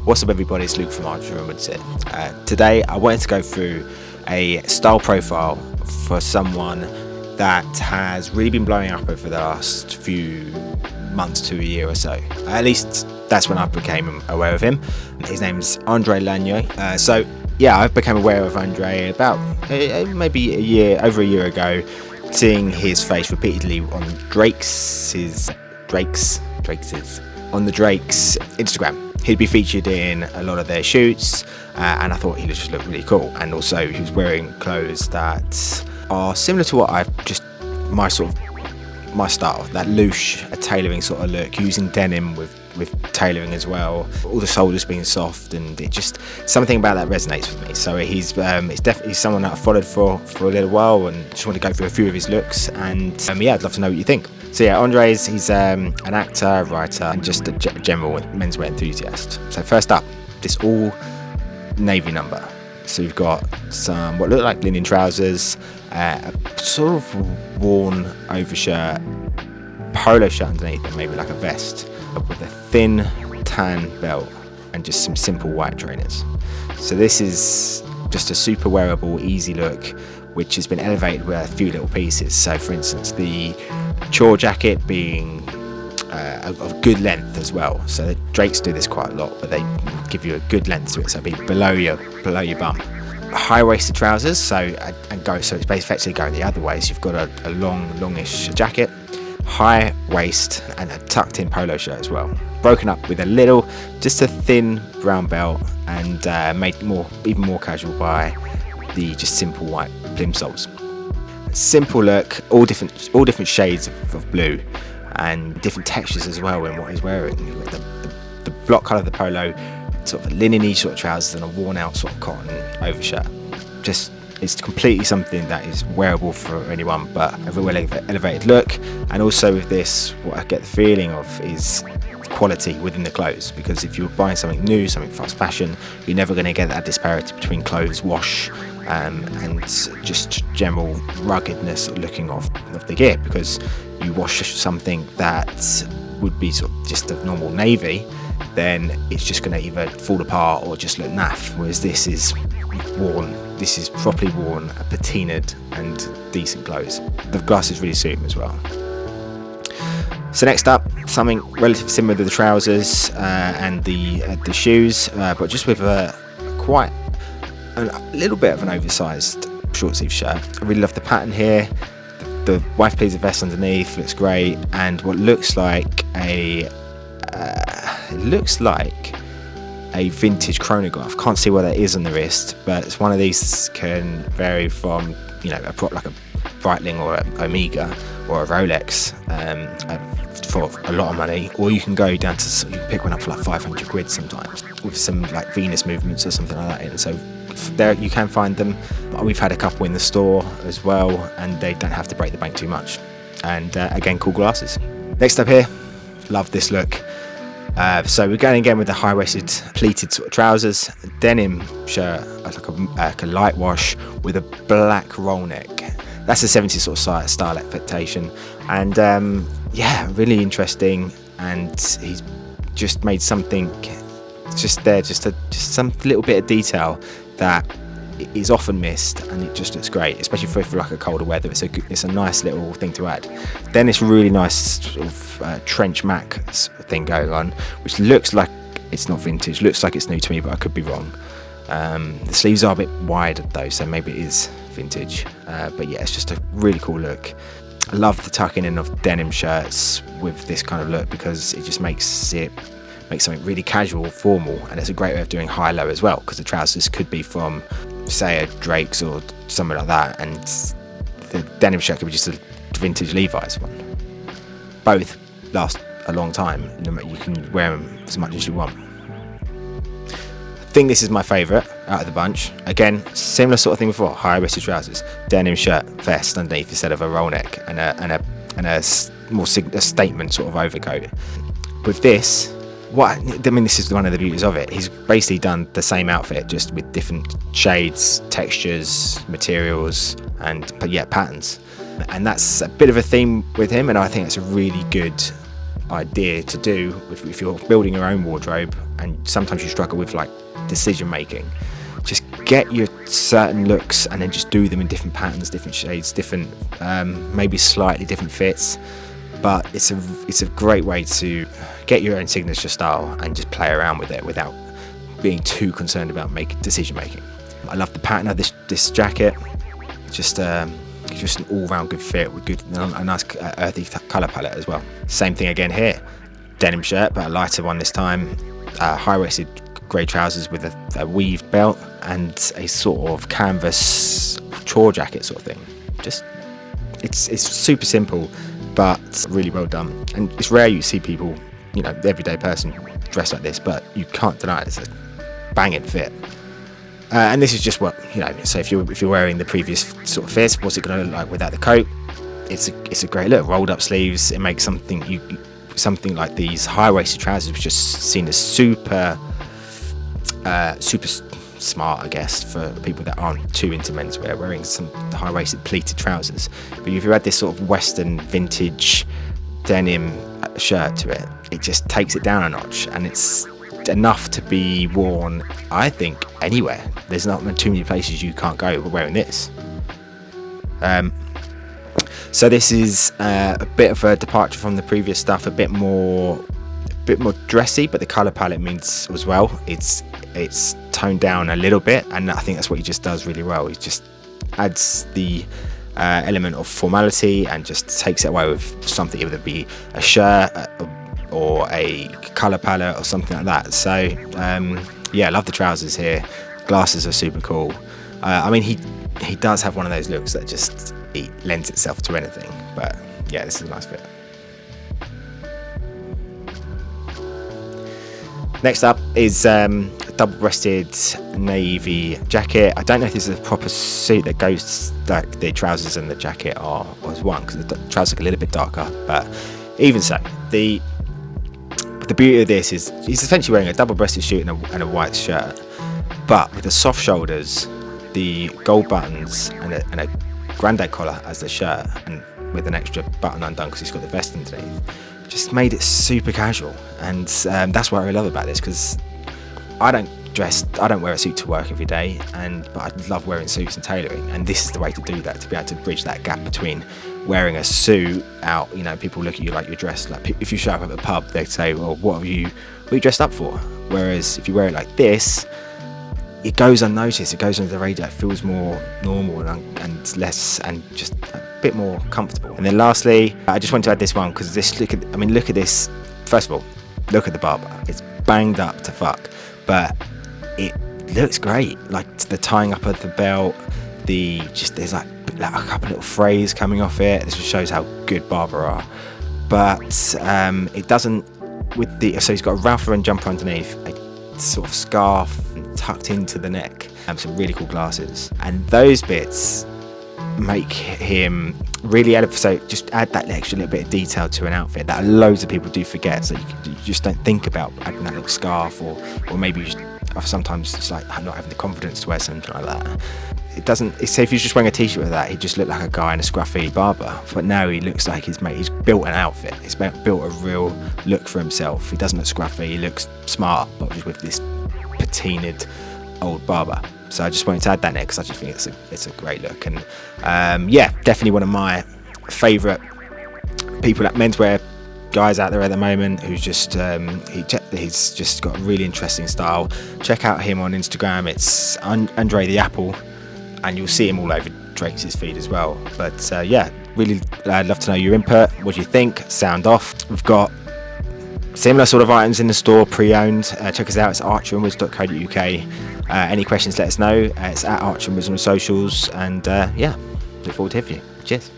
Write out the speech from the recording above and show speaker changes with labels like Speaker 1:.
Speaker 1: What's up everybody, it's Luke from André Larnyoh. Today I wanted to go through a style profile for someone that has really been blowing up over the last few months to a year or so. At least that's when I became aware of him. His name's André Larnyoh. So yeah, I became aware of André about maybe over a year ago, seeing his face repeatedly on Drake's Instagram. He'd be featured in a lot of their shoots, and I thought he just looked really cool. And also, he was wearing clothes that are similar to what my style, that loose, a tailoring sort of look, using denim with tailoring as well. All the shoulders being soft, and it just something about that resonates with me. So he's definitely someone that I followed for a little while, and just want to go through a few of his looks. And yeah, I'd love to know what you think. So yeah, André's, he's an actor, writer, and just a general menswear enthusiast. So first up, this all navy number. So you've got some what look like linen trousers, a sort of worn overshirt, polo shirt underneath, and maybe like a vest, with a thin tan belt and just some simple white trainers. So this is just a super wearable, easy look, which has been elevated with a few little pieces. So for instance, the chore jacket being of good length as well. So Drakes do this quite a lot, but they give you a good length to it, so it'll be below your bum. High-waisted trousers, so it's basically going the other way. So you've got a longish jacket, high waist, and a tucked-in polo shirt as well. Broken up with just a thin brown belt, and made even more casual by the just simple white plim soles. Simple look, all different shades of blue, and different textures as well in what he's wearing. You've got the block colour of the polo, sort of a linen-y sort of trousers, and a worn-out sort of cotton overshirt. It's completely something that is wearable for anyone, but a real elevated look. And also with this, what I get the feeling of is quality within the clothes, because if you're buying something new, something fast fashion, you're never going to get that disparity between clothes wash and just general ruggedness looking of the gear, because you wash something that would be sort of just a normal navy, then it's just going to either fall apart or just look naff, whereas this is properly worn, patinaed and decent clothes. The glasses really suit him as well. So next up, something relatively similar to the trousers and the shoes, but just with a little bit of an oversized short sleeve shirt. I really love the pattern here. The wife pleaser vest underneath looks great, and what looks like a vintage chronograph. Can't see what that is on the wrist, but it's one of these, can vary from like a Breitling or an Omega or a Rolex for a lot of money, or you can go down to, you can pick one up for like 500 quid sometimes, with some like Venus movements or something like that in. So there you can find them. We've had a couple in the store as well, and they don't have to break the bank too much. And again, cool glasses. Next up here, love this look. So we're going again with the high-waisted pleated sort of trousers, denim shirt, like a light wash with a black roll neck. That's a 70s sort of style affectation, and yeah, really interesting. And he's just made something just some little bit of detail that is often missed, and it just looks great, especially for like a colder weather. It's a nice little thing to add. Then this really nice sort of trench Mac thing going on, which looks like it's not vintage, looks like it's new to me, but I could be wrong. The sleeves are a bit wide though, so maybe it is vintage, but yeah, it's just a really cool look. I love the tucking in of denim shirts with this kind of look, because it just makes something really casual, formal, and it's a great way of doing high-low as well, because the trousers could be from, say, a Drake's or something like that, and the denim shirt could be just a vintage Levi's one. Both last a long time, you can wear them as much as you want. I think this is my favourite out of the bunch. Again, similar sort of thing before, high-waisted trousers, denim shirt, vest underneath instead of a roll neck, and a statement sort of overcoat. With this, this is one of the beauties of it. He's basically done the same outfit, just with different shades, textures, materials, and patterns. And that's a bit of a theme with him, and I think it's a really good idea to do if you're building your own wardrobe, and sometimes you struggle with like decision making. Just get your certain looks and then just do them in different patterns, different shades, different maybe slightly different fits. But it's a great way to get your own signature style and just play around with it without being too concerned about decision making. I love the pattern of this jacket. Just an all-round good fit with a nice earthy colour palette as well. Same thing again here. Denim shirt, but a lighter one this time. High-waisted grey trousers with a weaved belt and a sort of canvas chore jacket sort of thing. Just it's super simple, but really well done. And it's rare you see people, the everyday person dressed like this, but you can't deny it's a banging fit. And this is just what, so if you're wearing the previous sort of fit, what's it going to look like without the coat? It's a great look. Rolled up sleeves, it makes something like these high-waisted trousers, which just seen as super smart, I guess, for people that aren't too into menswear, wearing some high-waisted pleated trousers. But if you add this sort of Western vintage denim shirt to it, it just takes it down a notch, and it's enough to be worn, I think, anywhere. There's not too many places you can't go wearing this. So this is a bit of a departure from the previous stuff, a bit more dressy, but the colour palette means as well it's toned down a little bit, and I think that's what he just does really well. He just adds the element of formality and just takes it away with something, either be a shirt or a colour palette or something like that. So yeah, I love the trousers here. Glasses are super cool. I mean, he does have one of those looks that just lends itself to anything, but yeah, this is a nice fit. Next up is a double-breasted navy jacket. I don't know if this is a proper suit that goes, like the trousers and the jacket are as one, because the trousers are a little bit darker, but even so, the beauty of this is he's essentially wearing a double-breasted suit and a white shirt, but with the soft shoulders, the gold buttons, and a grande collar as the shirt, and with an extra button undone because he's got the vest underneath. Just made it super casual, and that's what I really love about this, because I don't wear a suit to work every day, but I love wearing suits and tailoring, and this is the way to do that, to be able to bridge that gap between wearing a suit out. People look at you like you're dressed, like if you show up at a pub, they say, well, what are you dressed up for? Whereas if you wear it like this, it goes unnoticed, it goes under the radar, it feels more normal and less, and just a bit more comfortable. And then lastly, I just want to add this one, because look at this. First of all, look at the barber. It's banged up to fuck, but it looks great. Like the tying up of the belt, there's like a couple little frays coming off it. This just shows how good barber are. But it doesn't, so he's got a Ralph Lauren jumper underneath, a sort of scarf tucked into the neck, and some really cool glasses, and those bits make him really elevate. So just add that extra little bit of detail to an outfit that loads of people do forget. So you just don't think about adding that little scarf, or maybe sometimes it's like not having the confidence to wear something like that. It doesn't. Say if he's just wearing a t-shirt with that, he just looked like a guy in a scruffy barber. But now he looks like he's built an outfit. He's built a real look for himself. He doesn't look scruffy. He looks smart, but just with this patinaed old barber. So I just wanted to add that next, because I just think it's a great look, and yeah, definitely one of my favourite people at menswear guys out there at the moment, who's just he's just got a really interesting style. Check out him on Instagram. It's André the Apple, and you'll see him all over Drake's feed as well. But yeah, really I'd love to know your input. What do you think? Sound off. We've got similar sort of items in the store, pre-owned. Check us out. It's archerandwiz.co.uk. Any questions, let us know. It's at Archer and Wiz on socials, and yeah, look forward to hearing from you. Cheers.